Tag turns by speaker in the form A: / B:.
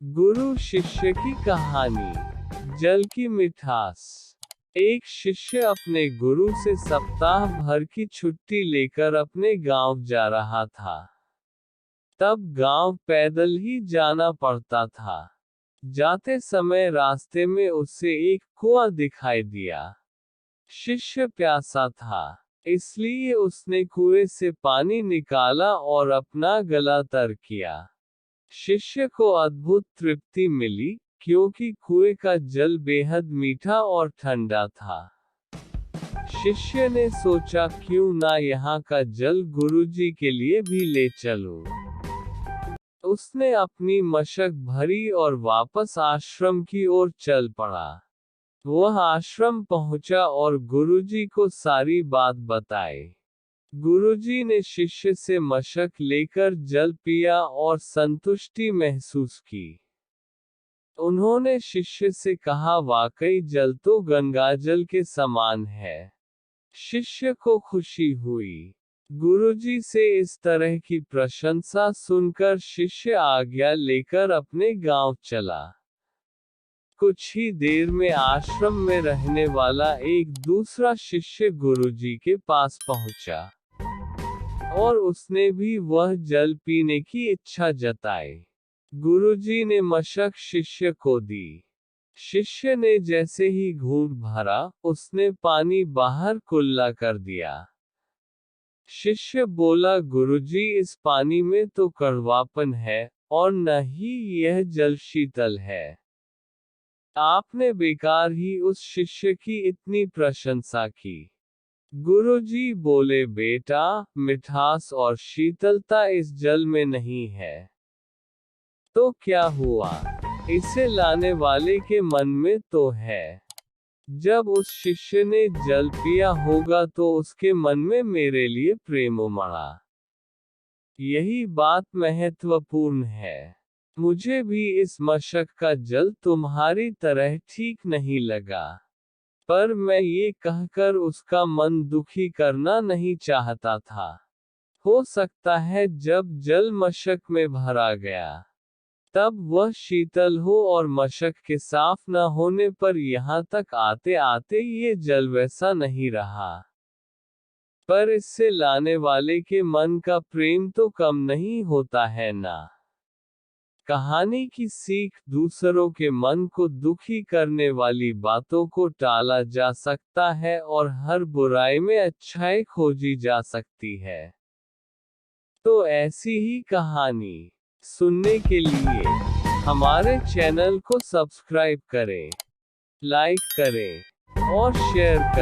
A: गुरु शिष्य की कहानी। जल की मिठास। एक शिष्य अपने गुरु से सप्ताह भर की छुट्टी लेकर अपने गांव जा रहा था। तब गांव पैदल ही जाना पड़ता था। जाते समय रास्ते में उसे एक कुआं दिखाई दिया। शिष्य प्यासा था, इसलिए उसने कुएं से पानी निकाला और अपना गला तर किया। शिष्य को अद्भुत तृप्ति मिली, क्योंकि कुएं का जल बेहद मीठा और ठंडा था। शिष्य ने सोचा, क्यों ना यहाँ का जल गुरुजी के लिए भी ले चलूं। उसने अपनी मशक भरी और वापस आश्रम की ओर चल पड़ा। वह आश्रम पहुंचा और गुरुजी को सारी बात बताई। गुरुजी ने शिष्य से मशक लेकर जल पिया और संतुष्टि महसूस की। उन्होंने शिष्य से कहा, वाकई जल तो गंगाजल के समान है। शिष्य को खुशी हुई। गुरुजी से इस तरह की प्रशंसा सुनकर शिष्य आज्ञा लेकर अपने गांव चला। कुछ ही देर में आश्रम में रहने वाला एक दूसरा शिष्य गुरुजी के पास पहुंचा और उसने भी वह जल पीने की इच्छा जताई। गुरुजी ने मशक शिष्य को दी। शिष्य ने जैसे ही घूंट भरा, उसने पानी बाहर कुल्ला कर दिया। शिष्य बोला, गुरुजी, इस पानी में तो कड़वापन है और न ही यह जल शीतल है। आपने बेकार ही उस शिष्य की इतनी प्रशंसा की। गुरुजी बोले, बेटा, मिठास और शीतलता इस जल में नहीं है। तो क्या हुआ? इसे लाने वाले के मन में तो है। जब उस शिष्य ने जल पिया होगा तो उसके मन में मेरे लिए प्रेम उमड़ा। यही बात महत्वपूर्ण है। मुझे भी इस मशक का जल तुम्हारी तरह ठीक नहीं लगा, पर मैं ये कहकर उसका मन दुखी करना नहीं चाहता था। हो सकता है जब जल मशक में भरा गया, तब वह शीतल हो और मशक के साफ न होने पर यहाँ तक आते आते ये जल वैसा नहीं रहा। पर इससे लाने वाले के मन का प्रेम तो कम नहीं होता है ना। कहानी की सीख, दूसरों के मन को दुखी करने वाली बातों को टाला जा सकता है और हर बुराई में अच्छाई खोजी जा सकती है। तो ऐसी ही कहानी सुनने के लिए हमारे चैनल को सब्सक्राइब करें, लाइक करें और शेयर करें।